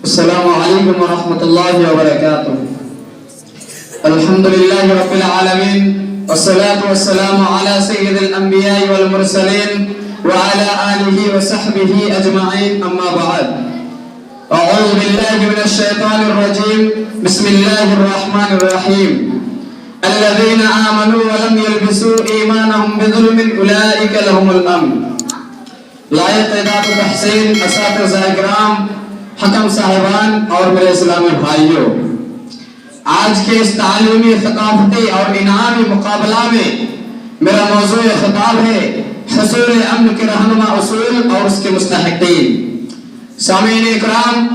السلام علیکم ورحمۃ اللہ وبرکاتہ. الحمد للہ رب العالمین والصلاة والسلام علی سید الانبیاء والمرسلین وعلى آلہ وصحبہ اجمعین. اما بعد. اعوذ باللہ من الشیطان الرجیم. بسم اللہ الرحمن الرحیم. الذین آمنوا ولم يلبسوا ایمانهم بظلم اولئک لهم الامن. لائق اعداد و تحسین اساتذہ کرام، حکم صاحبان اور میرے اسلامی بھائیوں، آج کے اس تعلیمی، ثقافتی اور انعامی مقابلہ میں میرا موضوع خطاب ہے حصول امن کے رہنما اصول اور اس کے مستحقین. سامعین اکرام،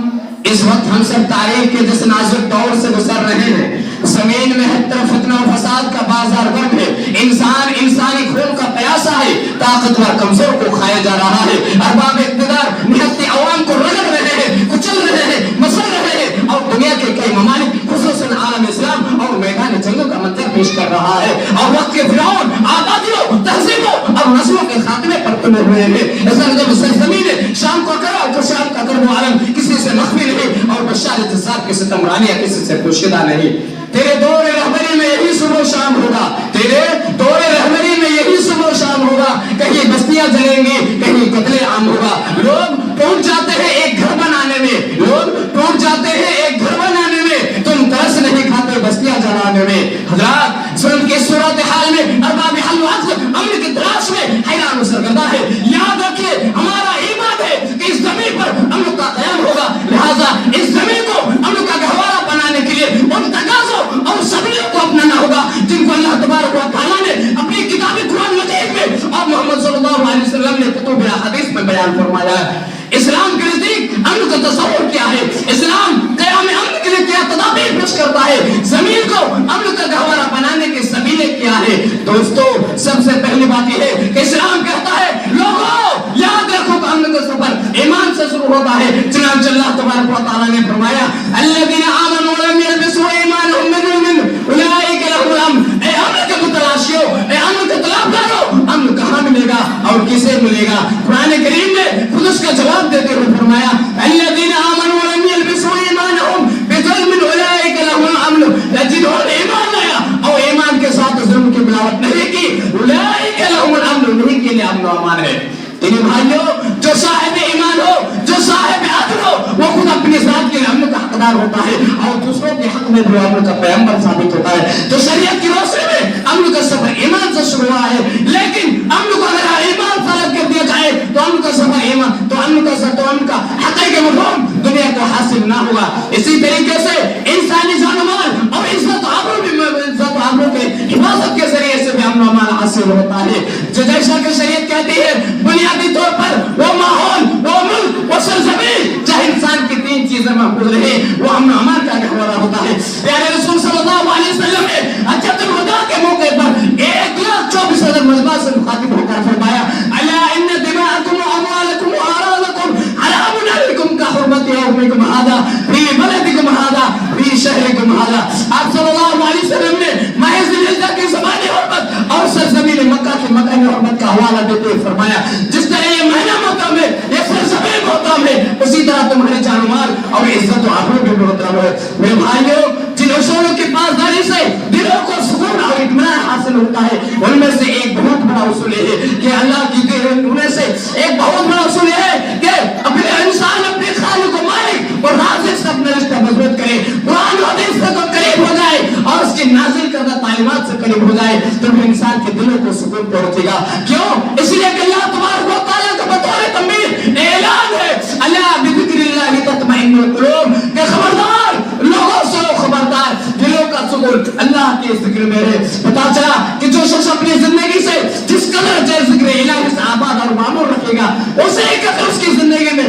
اس وقت ہم سب تاریخ کے جس نازک دور سے گزر رہے ہیں، زمین میں ہر طرف فتنہ و فساد کا بازار گرم ہے. انسان انسانی خون کا پیاسا ہے. طاقتور کمزور کو کھایا جا رہا ہے. ارباب اقتدار نہتے عوام کو رگڑ رہے ہیں، کچل رہے ہیں، مسل رہے ہیں، اور دنیا کے کئی ممالک خصوصاً عالم اسلام اور میدان جنگوں کا منظر پیش کر رہا ہے. اور وقت کے فرعون آبادیوں، تہذیبوں اور نسلوں کے خاتمے پر تلے ہوئے ہیں. ایسا جب سرزمین شام کو کرا تو شام کا کرب و علم کسی سے مخفی نہیں، اور بشار جسار کے ستمرانیہ کسی سے پوشیدہ نہیں. تیرے دور رہبری میں یہی صبح و شام ہوگا، تیرے دور رہبری میں یہی صبح و شام ہوگا. کہیں بستیاں جلیں گی، کہیں قتل عام ہوگا. لوگ ٹوٹ جاتے ہیں ایک گھر بنانے میں، لوگ ٹوٹ جاتے ہیں ایک گھر بنانے میں، تم ترس نہیں کھاتے بستیاں جلانے میں. حضرات، سن کے صورتحال میں ارباب حل و عقد امن کی تلاش میں حیران و سرگردہ ہے. یاد رکھیے، ہمارا ایمان ہے کہ اس زمین پر امن کا قیام ہوگا. لہذا اس زمین کو امن کا گہوارہ بنانے کے لیے ان تقاضوں اور سبیلوں کو اپنانا ہوگا جن کو اللہ تبارک و تعالیٰ نے اپنی کتاب قرآن مجید میں اور محمد صلی اللہ علیہ وسلم نے کتب حدیث میں بیان فرمایا ہے. اسلام کے نزدیک امن کا تصور کیا ہے؟ اسلام قیام امن کے لیے کیا تدابیر پیش کرتا ہے؟ زمین کو امن کا گہوارہ بنانے کے سبیلے کیا ہے؟ دوستو، سب سے پہلی بات یہ ہے کہ اسلام کہتا ہے لوگوں یاد رکھو کہ امن کا سفر ایمان سے شروع ہوتا ہے. چنانچہ اللہ تبارک و تعالیٰ نے فرمایا الذین آمنوا ولم یلبسوا ایمانهم بظلم اولئک لهم الامن. اے امن کے متلاشیوں، اے امن کے طلبگاروں، امن کہاں ملے گا اور کسے ملے گا؟ قرآن کریم نے خود اس کا جواب دیتے ہوئے فرمایا الذین آمنوا ولم یلبسوا ایمانهم بظلم اولئک لهم الامن. جنہوں نے ایمان لایا اور ایمان کے ساتھ ظلم کی ملاوٹ نہیں کی، اولئک لهم الامن، انہی کے لیے امن و امان ہے. تیرے بھائیوں، جو صاحب ایمان ہو، جو صاحب عدل ہو، وہ خود اپنی ذات کے امن کا حقدار ہوتا ہے اور دوسروں کے حق میں بھی امن کا پیغمبر ثابت ہوتا ہے. تو شریعت کی روشنی میں امن کا سفر ایمان سے شروع ہوا ہے. لیکن امن کو اگر ایمان فرض کر دیا جائے تو امن کا سفر ایمان، تو امن کا حقیقی مفہوم دنیا کو حاصل نہ ہوگا. اسی طریقے سے انسانی جان و مال اور عزت و آبرو کے حفاظت کے ذریعے سے بھی امن و امان حاصل ہوتا ہے. جیسا کہ شریعت کہتی ہے بنیادی طور پر وہ ماحول، وہ ملک، وہ سرزمین جہاں انسان کی تین چیزیں محفوظ رہے، وہ امن و امان کا گہوارہ ہوتا ہے. پیارے رسول صلی اللہ علیہ وسلم نے حجۃ الوداع کے موقع پر 1,24,000 مجمع سے مخاطب ہو کر فرمایا الا ان دماءکم واموالکم واعراضکم حرام علیکم کحرمت یومکم ھذا فی بلدکم ھذا فی شہرکم ھذا. آپ صلی اللہ علیہ وسلم نے محض الجزا کی زبانی حرمت اور سرزمین مکہ کی مکانی حرمت کا حوالہ دیتے ہوئے فرمایا جس طرح یہ مہینہ محترم ہے، یہ سرزمین محترم ہے، اسی طرح تمہارے جان و مال اور عزت و آبرو بھی محترم ہے. میرے بھائیوں، جن اصولوں کی پاسداری سے دلوں کو سکون اور اطمینان حاصل ہوتا ہے، ان میں سے ایک بہت بڑا اصول ہے کہ اللہ کی دی ہوئی ان سے ایک بہت بڑا اصول ہے کہ اپنے انسان اپنے خالق و مالک اور رازق سے اپنا رشتہ مضبوط کرے، قرآن و حدیث سے قریب ہو جائے اور اس کی نازل کردہ تعلیمات سے قریب ہو جائے تو انسان کے دلوں کو سکون پہنچے گا. کیوں؟ اس لیے کہ اللہ تبارک و تعالیٰ کا بطور تنبیہ اعلان ہے اللہ بذکر اللہ تطمئن القلوب، کہ خبردار لوگوں سے خبردار، دلوں کا سکون اللہ کے ذکر میں ہے. پتا چلا کہ جو شخص اپنی زندگی سے جس قدر ذکر الہی سے آباد اور معمور رکھے گا، اسی قدر اس کی زندگی میں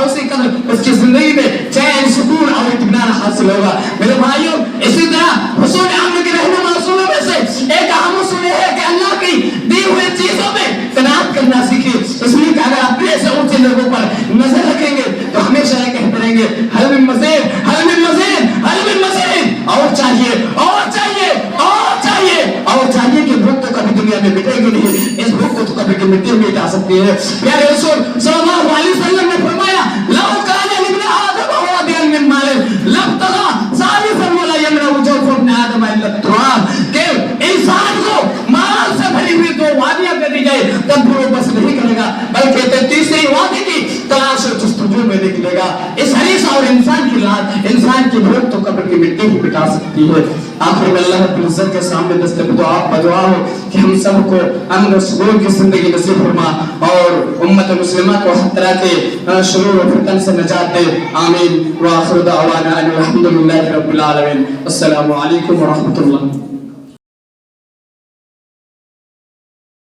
اسی قدر اس کی زندگی میں چین، سکون اور اطمینان حاصل ہوگا. میرے بھائیوں، اسی طرح حصول امن کے رہنما اصولوں میں سے ایک اہم اصول ہے کہ اللہ کی دی ہوئی چیزوں میں قناعت کرنا سیکھیں. اس لیے کہ اگر اپنے سے اونچے لوگوں پر نظر رکھیں گے تو ہمیشہ یہ کہتے رہیں گے حل من مزید، حل من مزید، حل من مزید، اور چاہیے اور چاہیے اور چاہیے اور چاہیے کہ بھوک تو کبھی دنیا میں مٹے گی نہیں، اس بھوک کو تو کبھی مٹی ہوئی جا سکتی ہے. پیارے رسول حضور صلی اللہ علیہ وسلم نے فرمایا لو کان لابن آدم وادیان من مال لابتغى ثالثا ولا يمنع وجوه ابن آدم الا التراب کہ انسان کو مال سے بھری ہوئی دو وادیاں دے دی جائے تب بھی وہ بس نہیں کرے گا بلکہ تیسری وادی کی تلاش اور جستجو میں نکلے گا. اس حدیث اور انسان کی لات انسان کی بھوک تو قبر کی مٹی ہی مٹا سکتی ہے. آخر میں اللہ رب العزت کے سامنے دست بدعا ہو کہ ہم سب کو امن و سکون کی زندگی نصیب فرما اور امت مسلمہ کو ہر طرح کے شرور و فتن سے نجات دے. آمین. وآخر دعوانا ان الحمد للہ رب العالمین. السلام علیکم ورحمۃ اللہ.